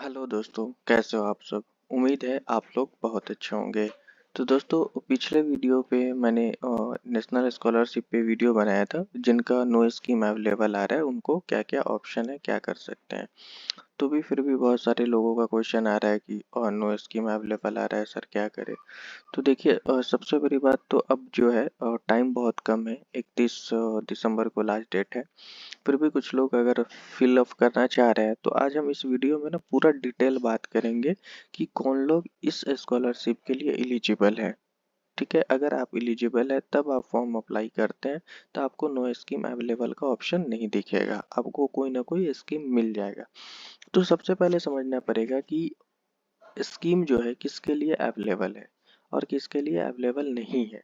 Hello दोस्तों, कैसे हो आप सब। उम्मीद है आप लोग बहुत अच्छे होंगे। तो दोस्तों, पिछले वीडियो पे मैंने नेशनल स्कॉलरशिप पे वीडियो बनाया था, जिनका नो स्कीम अवेलेबल आ रहा है उनको क्या क्या ऑप्शन है, क्या कर सकते हैं। तो भी फिर भी बहुत सारे लोगों का क्वेश्चन आ रहा है कि नो स्कीम अवेलेबल आ रहा है सर, क्या करें। तो देखिए, सबसे बड़ी बात तो अब जो है टाइम बहुत कम है, 31 दिसंबर को लास्ट डेट है। फिर भी कुछ लोग अगर फिल अप करना चाह रहे हैं तो आज हम इस वीडियो में ना पूरा डिटेल बात करेंगे कि कौन लोग इस स्कॉलरशिप के लिए एलिजिबल है। ठीक है, अगर आप एलिजिबल है तब आप फॉर्म अप्लाई करते हैं तो आपको नो स्कीम अवेलेबल का ऑप्शन नहीं दिखेगा, आपको कोई ना कोई स्कीम मिल जाएगा। तो सबसे पहले समझना पड़ेगा कि स्कीम जो है किसके लिए अवेलेबल है और किसके लिए अवेलेबल नहीं है।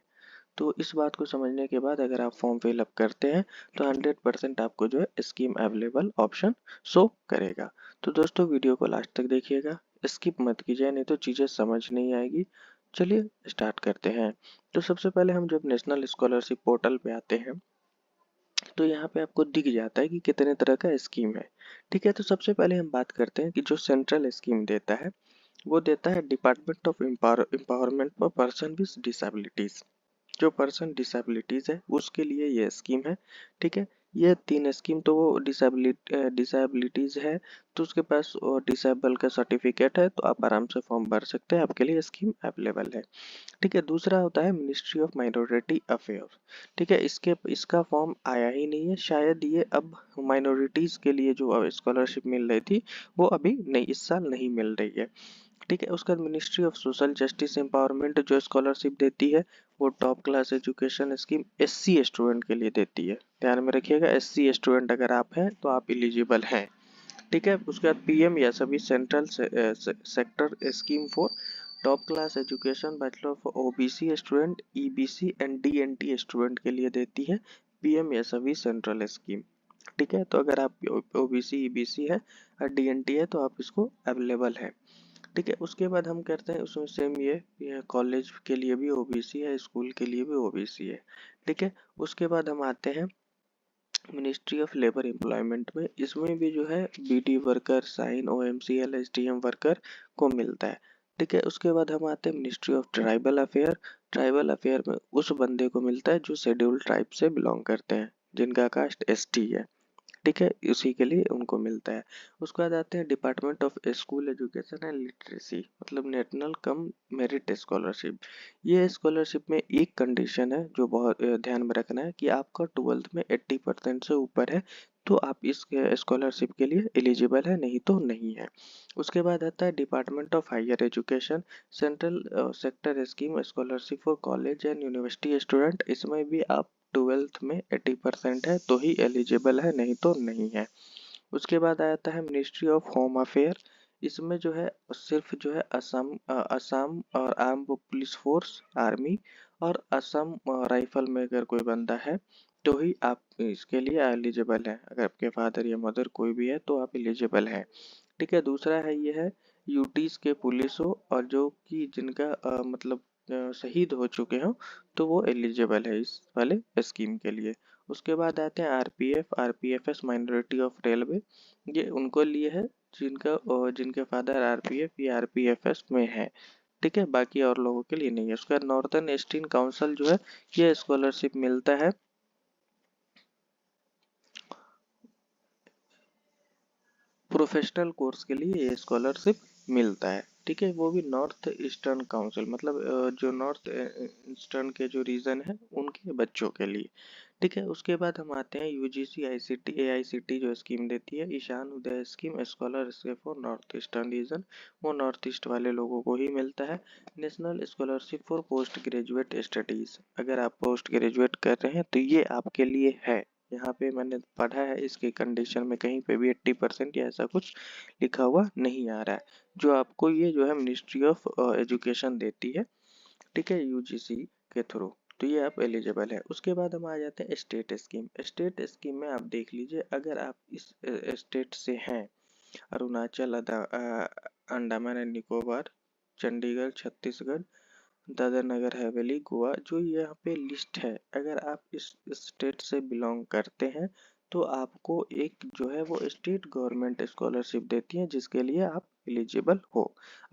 तो इस बात को समझने के बाद अगर आप फॉर्म फिल अप करते हैं तो 100% आपको जो है स्कीम अवेलेबल ऑप्शन शो करेगा। तो दोस्तों, वीडियो को लास्ट तक देखिएगा, स्किप मत कीजिए, नहीं तो चीज़ें समझ नहीं आएगी। चलिए स्टार्ट करते हैं। तो सबसे पहले हम जब नेशनल स्कॉलरशिप पोर्टल पे आते हैं तो यहाँ पे आपको दिख जाता है कि कितने तरह का स्कीम है। ठीक है, तो सबसे पहले हम बात करते हैं कि जो सेंट्रल स्कीम देता है वो देता है department of empowerment for person with disabilities. जो पर्सन डिसेबिलिटीज है उसके लिए ये स्कीम है। ठीक है, ये तीन स्कीम तो वो डिसेबिलिटीज है तो उसके पास डिसेबल का सर्टिफिकेट है तो आप आराम से फॉर्म भर सकते हैं, आपके लिए स्कीम अवेलेबल है। ठीक है, दूसरा होता है मिनिस्ट्री ऑफ माइनॉरिटी अफेयर। ठीक है, इसका फॉर्म आया ही नहीं है, शायद ये अब माइनॉरिटीज के लिए जो स्कॉलरशिप मिल रही थी वो अभी नहीं, इस साल नहीं मिल रही है। ठीक है, उसका ministry of social justice empowerment जो स्कॉलरशिप देती है वो top class education scheme SC student के लिए देती है। ध्यान में रखिएगा, एससी स्टूडेंट अगर आप हैं तो आप एलिजिबल हैं। ठीक है, उसके बाद पीएम या सभी central sector scheme for top class education bachelor of OBC student, EBC and DNT student के लिए देती है पीएम या सभी सेंट्रल स्कीम। ठीक है, तो अगर आप ओबीसी ईबीसी है और डीएनटी है तो आप इसको अवेलेबल है। ठीक है, उसके बाद हम करते हैं उसमें सेम ये कॉलेज के लिए भी ओबीसी है, स्कूल के लिए भी ओबीसी है। ठीक है, उसके बाद हम आते हैं मिनिस्ट्री ऑफ लेबर एम्प्लॉयमेंट में, इसमें भी जो है beedi worker, cine, OMCL, SDM worker को मिलता है। ठीक है, उसके बाद हम आते हैं ministry of tribal affair. Tribal affair में उस बंदे को मिलता है जो शेड्यूल्ड ट्राइब से बिलोंग करते हैं, जिनका कास्ट एसटी है। ठीक है, उसी के लिए उनको मिलता है। उसके बाद आते हैं department of school education and literacy, मतलब नेशनल कम मेरिट स्कॉलरशिप। ये स्कॉलरशिप में एक कंडीशन है जो बहुत ध्यान में रखना है कि आपका 12th में 80% से ऊपर है तो आप इस स्कॉलरशिप के लिए एलिजिबल है, नहीं तो नहीं है। उसके बाद आता है department of higher education central sector scheme scholarship for college and university student. इसमें भी आप 12th में 80% है तो ही एलिजिबल है, नहीं तो नहीं है। उसके बाद आता है मिनिस्ट्री ऑफ होम अफेयर। इसमें जो है सिर्फ जो है असम और आर्म पुलिस फोर्स, आर्मी और असम राइफल में अगर कोई बंदा है तो ही आप इसके लिए एलिजिबल है। अगर आपके फादर या मदर कोई भी है तो आप एलिजिबल हैं। ठीक है, दूसरा है ये है यूटीज के पुलिस हो और जो कि जिनका मतलब शहीद हो चुके हो तो वो एलिजिबल है इस वाले स्कीम के लिए। उसके बाद आते हैं आरपीएफ, आरपीएफएस माइनॉरिटी ऑफ रेलवे। ये उनको लिए है जिनके फादर आरपीएफ या आरपीएफएस में है। ठीक है, बाकी और लोगों के लिए नहीं है। उसका नॉर्दर्न ईस्टर्न काउंसिल जो है ये स्कॉलरशिप मिलता है प्रोफेशनल कोर्स के लिए, ये स्कॉलरशिप मिलता है। ठीक है, वो भी नॉर्थ ईस्टर्न काउंसिल, मतलब जो नॉर्थ ईस्टर्न के जो रीजन है उनके बच्चों के लिए। ठीक है, उसके बाद हम आते हैं यूजीसी आईसीटी एआईसीटी जो स्कीम देती है Ishan Uday scheme scholarship for north eastern region, वो नॉर्थ ईस्ट वाले लोगों को ही मिलता है। National scholarship for post graduate studies, अगर आप पोस्ट ग्रेजुएट कर रहे हैं तो ये आपके लिए है। यहाँ पे मैंने पढ़ा है इसके कंडीशन में कहीं पे भी 80% या ऐसा कुछ लिखा हुआ नहीं आ रहा है, जो आपको ये जो है मिनिस्ट्री ऑफ एजुकेशन देती है। ठीक है, यूजीसी के थ्रू, तो ये आप एलिजिबल है। उसके बाद हम आ जाते हैं स्टेट स्कीम। स्टेट स्कीम में आप देख लीजिए, अगर आप इस स्टेट से हैं, अरुणाचल, अंडमान एंड निकोबार, चंडीगढ़, छत्तीसगढ़, दादरा नगर हवेली, गोवा, जो यहाँ पे लिस्ट है, अगर आप इस स्टेट से बिलोंग करते हैं तो आपको एक जो है वो स्टेट गवर्नमेंट स्कॉलरशिप देती है जिसके लिए आप एलिजिबल हो।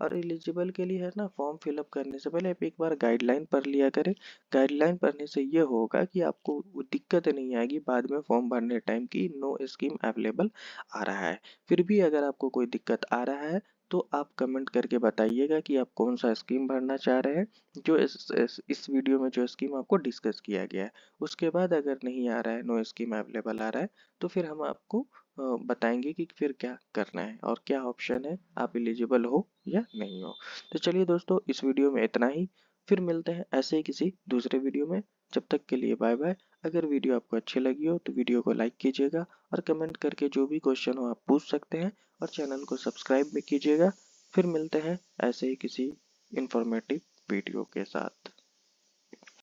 और एलिजिबल के लिए है ना, फॉर्म फिलअप करने से पहले आप एक बार गाइडलाइन पढ़ लिया करें। गाइडलाइन पढ़ने से ये होगा कि आपको वो दिक्कत नहीं आएगी बाद में फॉर्म भरने टाइम की नो स्कीम अवेलेबल आ रहा है। फिर भी अगर आपको कोई दिक्कत आ रहा है तो आप कमेंट करके बताइएगा कि आप कौन सा स्कीम भरना चाह रहे हैं, जो इस वीडियो में जो स्कीम आपको डिस्कस किया गया है। उसके बाद अगर नहीं आ रहा है, नो स्कीम अवेलेबल आ रहा है, तो फिर हम आपको बताएंगे कि फिर क्या करना है और क्या ऑप्शन है, आप एलिजिबल हो या नहीं हो। तो चलिए दोस्तों, इस वीडियो में इतना ही। फिर मिलते हैं ऐसे ही किसी दूसरे वीडियो में। जब तक के लिए बाय बाय। अगर वीडियो आपको अच्छी लगी हो तो वीडियो को लाइक कीजिएगा और कमेंट करके जो भी क्वेश्चन हो आप पूछ सकते हैं, और चैनल को सब्सक्राइब भी कीजिएगा। फिर मिलते हैं ऐसे ही किसी इंफॉर्मेटिव वीडियो के साथ।